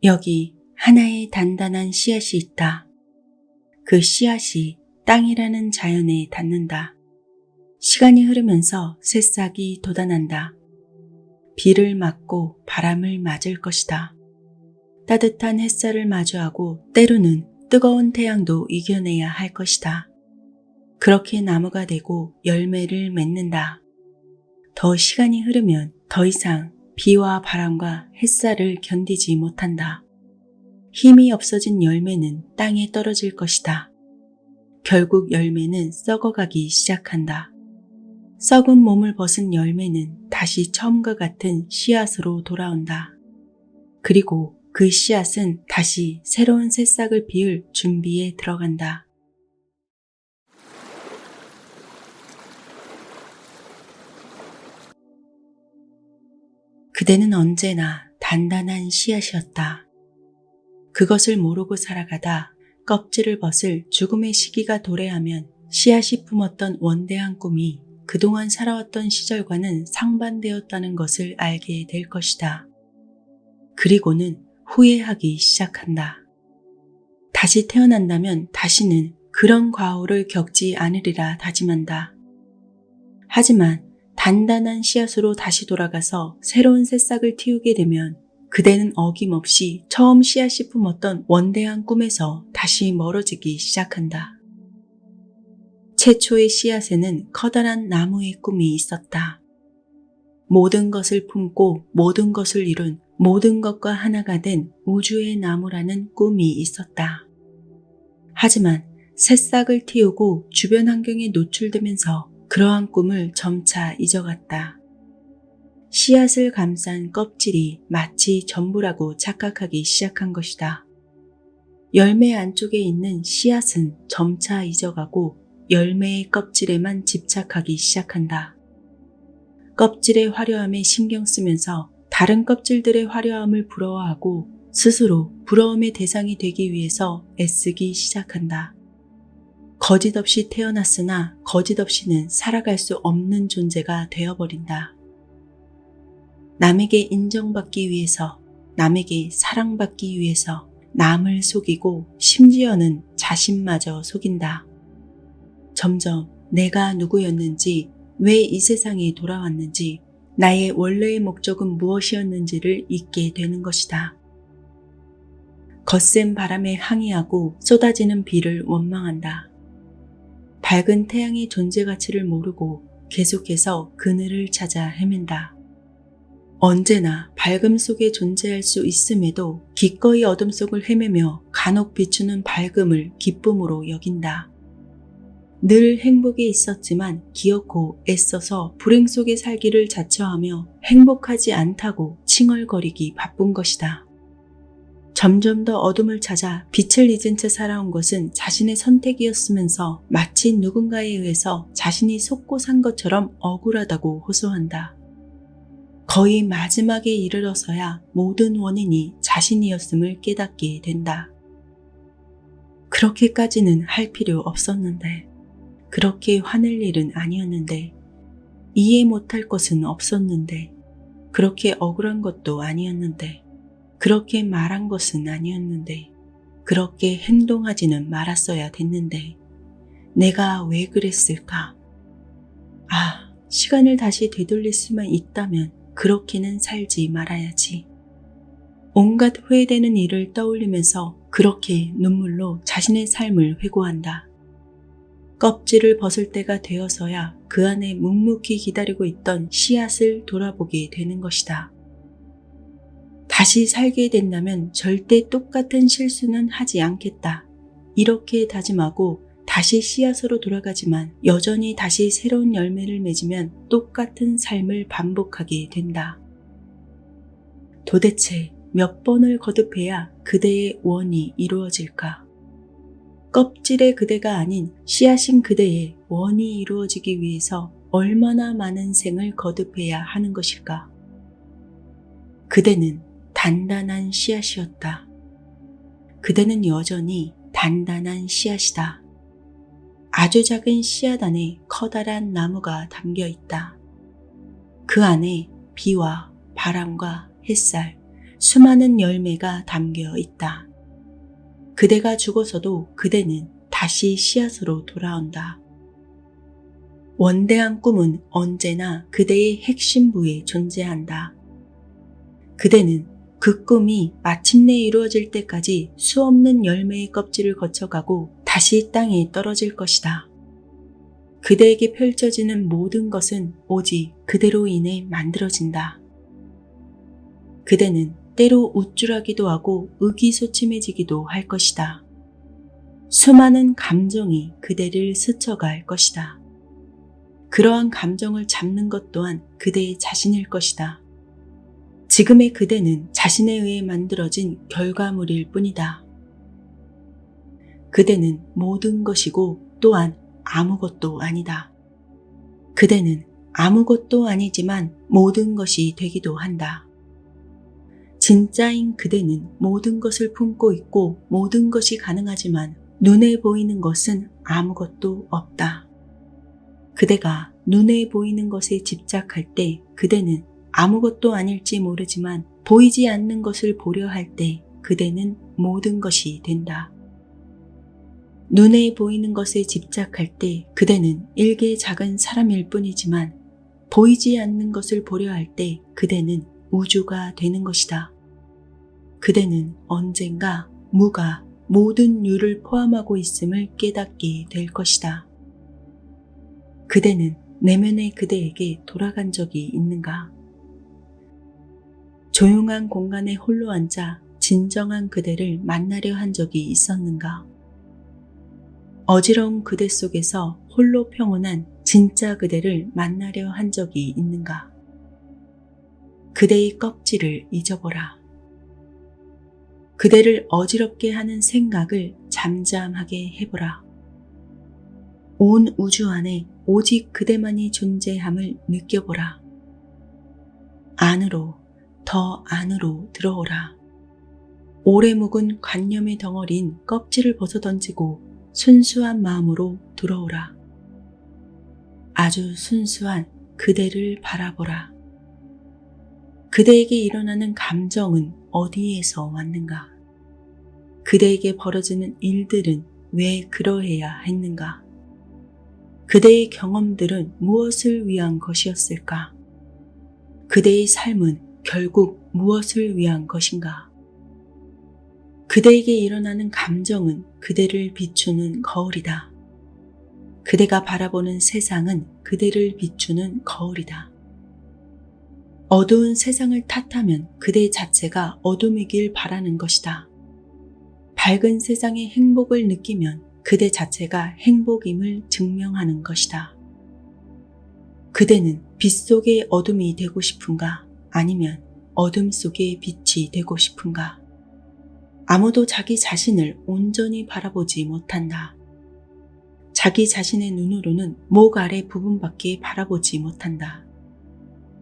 여기 하나의 단단한 씨앗이 있다. 그 씨앗이 땅이라는 자연에 닿는다. 시간이 흐르면서 새싹이 돋아난다. 비를 맞고 바람을 맞을 것이다. 따뜻한 햇살을 마주하고 때로는 뜨거운 태양도 이겨내야 할 것이다. 그렇게 나무가 되고 열매를 맺는다. 더 시간이 흐르면 더 이상 비와 바람과 햇살을 견디지 못한다. 힘이 없어진 열매는 땅에 떨어질 것이다. 결국 열매는 썩어가기 시작한다. 썩은 몸을 벗은 열매는 다시 처음과 같은 씨앗으로 돌아온다. 그리고 그 씨앗은 다시 새로운 새싹을 피울 준비에 들어간다. 그대는 언제나 단단한 씨앗이었다. 그것을 모르고 살아가다 껍질을 벗을 죽음의 시기가 도래하면 씨앗이 품었던 원대한 꿈이 그동안 살아왔던 시절과는 상반되었다는 것을 알게 될 것이다. 그리고는 후회하기 시작한다. 다시 태어난다면 다시는 그런 과오를 겪지 않으리라 다짐한다. 하지만 단단한 씨앗으로 다시 돌아가서 새로운 새싹을 틔우게 되면 그대는 어김없이 처음 씨앗이 품었던 원대한 꿈에서 다시 멀어지기 시작한다. 최초의 씨앗에는 커다란 나무의 꿈이 있었다. 모든 것을 품고 모든 것을 이룬 모든 것과 하나가 된 우주의 나무라는 꿈이 있었다. 하지만 새싹을 틔우고 주변 환경에 노출되면서 그러한 꿈을 점차 잊어갔다. 씨앗을 감싼 껍질이 마치 전부라고 착각하기 시작한 것이다. 열매 안쪽에 있는 씨앗은 점차 잊어가고 열매의 껍질에만 집착하기 시작한다. 껍질의 화려함에 신경 쓰면서 다른 껍질들의 화려함을 부러워하고 스스로 부러움의 대상이 되기 위해서 애쓰기 시작한다. 거짓 없이 태어났으나 거짓 없이는 살아갈 수 없는 존재가 되어버린다. 남에게 인정받기 위해서, 남에게 사랑받기 위해서 남을 속이고 심지어는 자신마저 속인다. 점점 내가 누구였는지, 왜 이 세상에 돌아왔는지, 나의 원래의 목적은 무엇이었는지를 잊게 되는 것이다. 거센 바람에 항의하고 쏟아지는 비를 원망한다. 밝은 태양의 존재 가치를 모르고 계속해서 그늘을 찾아 헤맨다. 언제나 밝음 속에 존재할 수 있음에도 기꺼이 어둠 속을 헤매며 간혹 비추는 밝음을 기쁨으로 여긴다. 늘 행복에 있었지만 기어코 애써서 불행 속에 살기를 자처하며 행복하지 않다고 칭얼거리기 바쁜 것이다. 점점 더 어둠을 찾아 빛을 잊은 채 살아온 것은 자신의 선택이었으면서 마치 누군가에 의해서 자신이 속고 산 것처럼 억울하다고 호소한다. 거의 마지막에 이르러서야 모든 원인이 자신이었음을 깨닫게 된다. 그렇게까지는 할 필요 없었는데, 그렇게 화낼 일은 아니었는데, 이해 못할 것은 없었는데, 그렇게 억울한 것도 아니었는데, 그렇게 말한 것은 아니었는데, 그렇게 행동하지는 말았어야 됐는데, 내가 왜 그랬을까? 시간을 다시 되돌릴 수만 있다면 그렇게는 살지 말아야지. 온갖 후회되는 일을 떠올리면서 그렇게 눈물로 자신의 삶을 회고한다. 껍질을 벗을 때가 되어서야 그 안에 묵묵히 기다리고 있던 씨앗을 돌아보게 되는 것이다. 다시 살게 된다면 절대 똑같은 실수는 하지 않겠다. 이렇게 다짐하고 다시 씨앗으로 돌아가지만 여전히 다시 새로운 열매를 맺으면 똑같은 삶을 반복하게 된다. 도대체 몇 번을 거듭해야 그대의 원이 이루어질까? 껍질의 그대가 아닌 씨앗인 그대의 원이 이루어지기 위해서 얼마나 많은 생을 거듭해야 하는 것일까? 그대는 단단한 씨앗이었다. 그대는 여전히 단단한 씨앗이다. 아주 작은 씨앗 안에 커다란 나무가 담겨 있다. 그 안에 비와 바람과 햇살, 수많은 열매가 담겨 있다. 그대가 죽어서도 그대는 다시 씨앗으로 돌아온다. 원대한 꿈은 언제나 그대의 핵심부에 존재한다. 그대는 그 꿈이 마침내 이루어질 때까지 수없는 열매의 껍질을 거쳐가고 다시 땅에 떨어질 것이다. 그대에게 펼쳐지는 모든 것은 오직 그대로 인해 만들어진다. 그대는 때로 우쭐하기도 하고 의기소침해지기도 할 것이다. 수많은 감정이 그대를 스쳐갈 것이다. 그러한 감정을 잡는 것 또한 그대의 자신일 것이다. 지금의 그대는 자신에 의해 만들어진 결과물일 뿐이다. 그대는 모든 것이고 또한 아무것도 아니다. 그대는 아무것도 아니지만 모든 것이 되기도 한다. 진짜인 그대는 모든 것을 품고 있고 모든 것이 가능하지만 눈에 보이는 것은 아무것도 없다. 그대가 눈에 보이는 것에 집착할 때 그대는 아무것도 아닐지 모르지만 보이지 않는 것을 보려 할 때 그대는 모든 것이 된다. 눈에 보이는 것에 집착할 때 그대는 일개 작은 사람일 뿐이지만 보이지 않는 것을 보려 할 때 그대는 우주가 되는 것이다. 그대는 언젠가 무가 모든 유를 포함하고 있음을 깨닫게 될 것이다. 그대는 내면의 그대에게 돌아간 적이 있는가? 조용한 공간에 홀로 앉아 진정한 그대를 만나려 한 적이 있었는가? 어지러운 그대 속에서 홀로 평온한 진짜 그대를 만나려 한 적이 있는가? 그대의 껍질을 잊어보라. 그대를 어지럽게 하는 생각을 잠잠하게 해보라. 온 우주 안에 오직 그대만이 존재함을 느껴보라. 안으로, 더 안으로 들어오라. 오래 묵은 관념의 덩어리인 껍질을 벗어던지고 순수한 마음으로 들어오라. 아주 순수한 그대를 바라보라. 그대에게 일어나는 감정은 어디에서 왔는가? 그대에게 벌어지는 일들은 왜 그러해야 했는가? 그대의 경험들은 무엇을 위한 것이었을까? 그대의 삶은 결국 무엇을 위한 것인가? 그대에게 일어나는 감정은 그대를 비추는 거울이다. 그대가 바라보는 세상은 그대를 비추는 거울이다. 어두운 세상을 탓하면 그대 자체가 어둠이길 바라는 것이다. 밝은 세상의 행복을 느끼면 그대 자체가 행복임을 증명하는 것이다. 그대는 빛 속의 어둠이 되고 싶은가? 아니면 어둠 속의 빛이 되고 싶은가? 아무도 자기 자신을 온전히 바라보지 못한다. 자기 자신의 눈으로는 목 아래 부분밖에 바라보지 못한다.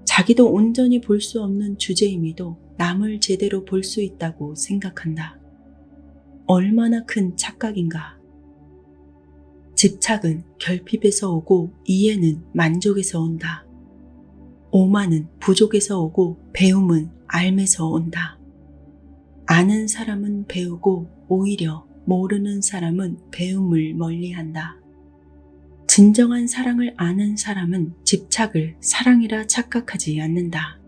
자기도 온전히 볼 수 없는 주제임에도 남을 제대로 볼 수 있다고 생각한다. 얼마나 큰 착각인가. 집착은 결핍에서 오고 이해는 만족에서 온다. 오만은 부족에서 오고 배움은 앓에서 온다. 아는 사람은 배우고 오히려 모르는 사람은 배움을 멀리한다. 진정한 사랑을 아는 사람은 집착을 사랑이라 착각하지 않는다.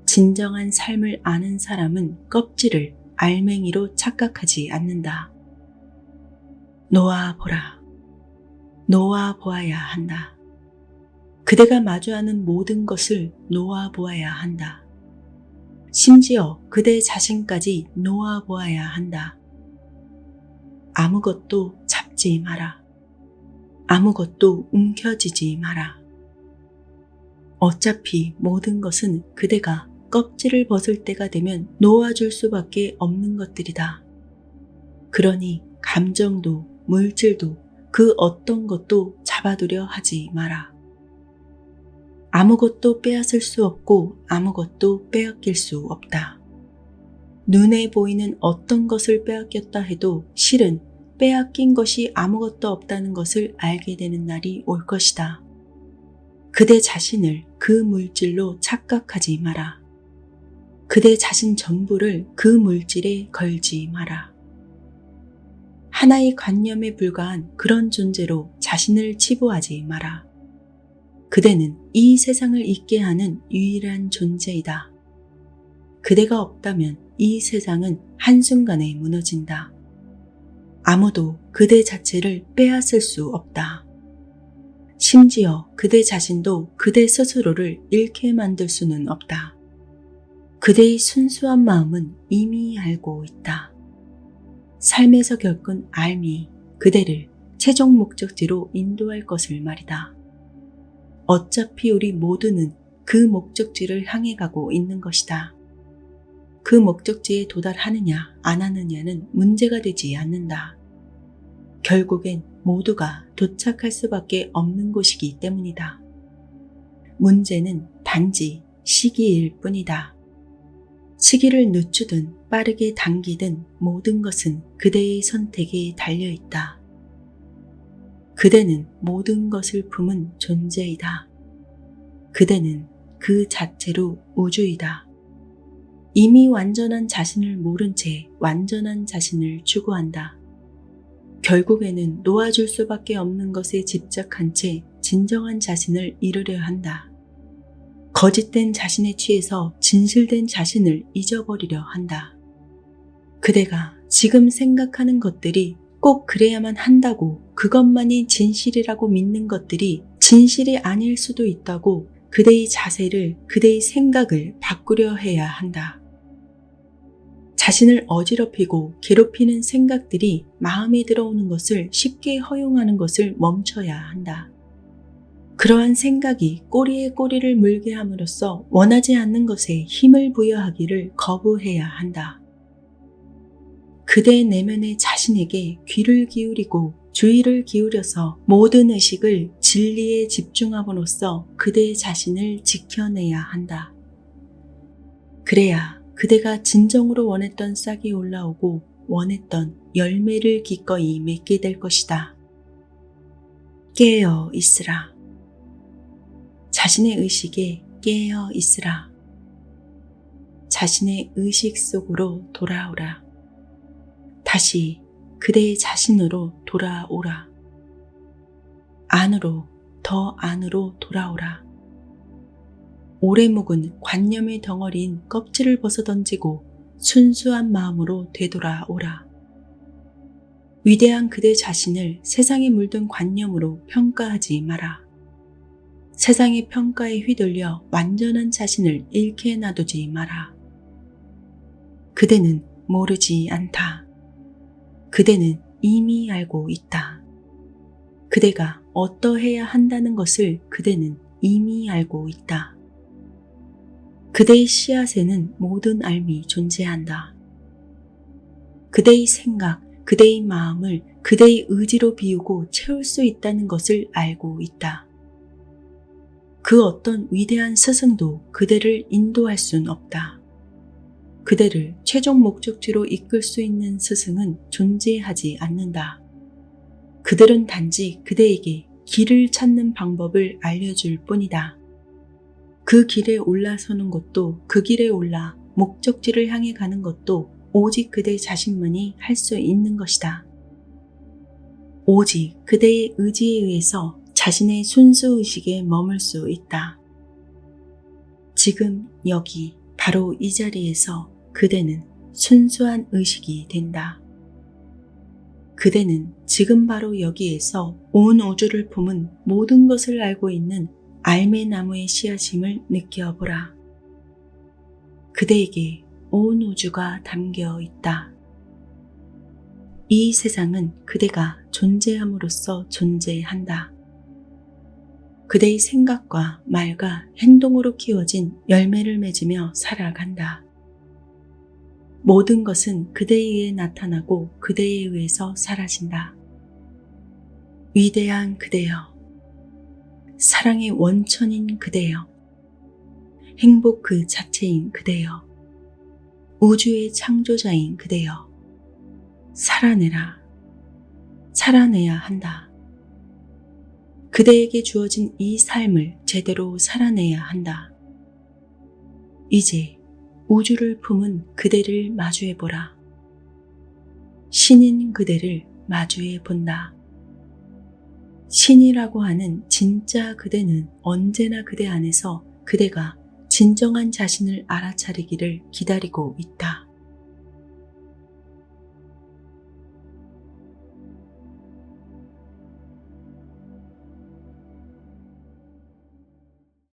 진정한 삶을 아는 사람은 껍질을 알맹이로 착각하지 않는다. 놓아보라. 놓아보아야 한다. 그대가 마주하는 모든 것을 놓아보아야 한다. 심지어 그대 자신까지 놓아보아야 한다. 아무것도 잡지 마라. 아무것도 움켜쥐지 마라. 어차피 모든 것은 그대가 껍질을 벗을 때가 되면 놓아줄 수밖에 없는 것들이다. 그러니 감정도 물질도 그 어떤 것도 잡아두려 하지 마라. 아무것도 빼앗을 수 없고 아무것도 빼앗길 수 없다. 눈에 보이는 어떤 것을 빼앗겼다 해도 실은 빼앗긴 것이 아무것도 없다는 것을 알게 되는 날이 올 것이다. 그대 자신을 그 물질로 착각하지 마라. 그대 자신 전부를 그 물질에 걸지 마라. 하나의 관념에 불과한 그런 존재로 자신을 치부하지 마라. 그대는 이 세상을 있게 하는 유일한 존재이다. 그대가 없다면 이 세상은 한순간에 무너진다. 아무도 그대 자체를 빼앗을 수 없다. 심지어 그대 자신도 그대 스스로를 잃게 만들 수는 없다. 그대의 순수한 마음은 이미 알고 있다. 삶에서 겪은 알미, 그대를 최종 목적지로 인도할 것을 말이다. 어차피 우리 모두는 그 목적지를 향해 가고 있는 것이다. 그 목적지에 도달하느냐 안 하느냐는 문제가 되지 않는다. 결국엔 모두가 도착할 수밖에 없는 곳이기 때문이다. 문제는 단지 시기일 뿐이다. 시기를 늦추든 빠르게 당기든 모든 것은 그대의 선택에 달려있다. 그대는 모든 것을 품은 존재이다. 그대는 그 자체로 우주이다. 이미 완전한 자신을 모른 채 완전한 자신을 추구한다. 결국에는 놓아줄 수밖에 없는 것에 집착한 채 진정한 자신을 이루려 한다. 거짓된 자신에 취해서 진실된 자신을 잊어버리려 한다. 그대가 지금 생각하는 것들이 꼭 그래야만 한다고 그것만이 진실이라고 믿는 것들이 진실이 아닐 수도 있다고 그대의 자세를, 그대의 생각을 바꾸려 해야 한다. 자신을 어지럽히고 괴롭히는 생각들이 마음에 들어오는 것을 쉽게 허용하는 것을 멈춰야 한다. 그러한 생각이 꼬리에 꼬리를 물게 함으로써 원하지 않는 것에 힘을 부여하기를 거부해야 한다. 그대 내면의 자신에게 귀를 기울이고 주의를 기울여서 모든 의식을 진리에 집중함으로써 그대 자신을 지켜내야 한다. 그래야 그대가 진정으로 원했던 싹이 올라오고 원했던 열매를 기꺼이 맺게 될 것이다. 깨어 있으라. 자신의 의식에 깨어 있으라. 자신의 의식 속으로 돌아오라. 다시 그대의 자신으로 돌아오라. 안으로, 더 안으로 돌아오라. 오래 묵은 관념의 덩어리인 껍질을 벗어던지고 순수한 마음으로 되돌아오라. 위대한 그대 자신을 세상에 물든 관념으로 평가하지 마라. 세상의 평가에 휘둘려 완전한 자신을 잃게 놔두지 마라. 그대는 모르지 않다. 그대는 이미 알고 있다. 그대가 어떠해야 한다는 것을 그대는 이미 알고 있다. 그대의 씨앗에는 모든 알미 존재한다. 그대의 생각, 그대의 마음을 그대의 의지로 비우고 채울 수 있다는 것을 알고 있다. 그 어떤 위대한 스승도 그대를 인도할 순 없다. 그대를 최종 목적지로 이끌 수 있는 스승은 존재하지 않는다. 그들은 단지 그대에게 길을 찾는 방법을 알려줄 뿐이다. 그 길에 올라서는 것도, 그 길에 올라 목적지를 향해 가는 것도 오직 그대 자신만이 할 수 있는 것이다. 오직 그대의 의지에 의해서 자신의 순수의식에 머물 수 있다. 지금 여기 바로 이 자리에서 그대는 순수한 의식이 된다. 그대는 지금 바로 여기에서 온 우주를 품은 모든 것을 알고 있는 알매 나무의 씨앗임을 느껴보라. 그대에게 온 우주가 담겨 있다. 이 세상은 그대가 존재함으로써 존재한다. 그대의 생각과 말과 행동으로 키워진 열매를 맺으며 살아간다. 모든 것은 그대에 의해 나타나고 그대에 의해서 사라진다. 위대한 그대여, 사랑의 원천인 그대여, 행복 그 자체인 그대여, 우주의 창조자인 그대여, 살아내라. 살아내야 한다. 그대에게 주어진 이 삶을 제대로 살아내야 한다. 이제 우주를 품은 그대를 마주해보라. 신인 그대를 마주해 본다. 신이라고 하는 진짜 그대는 언제나 그대 안에서 그대가 진정한 자신을 알아차리기를 기다리고 있다.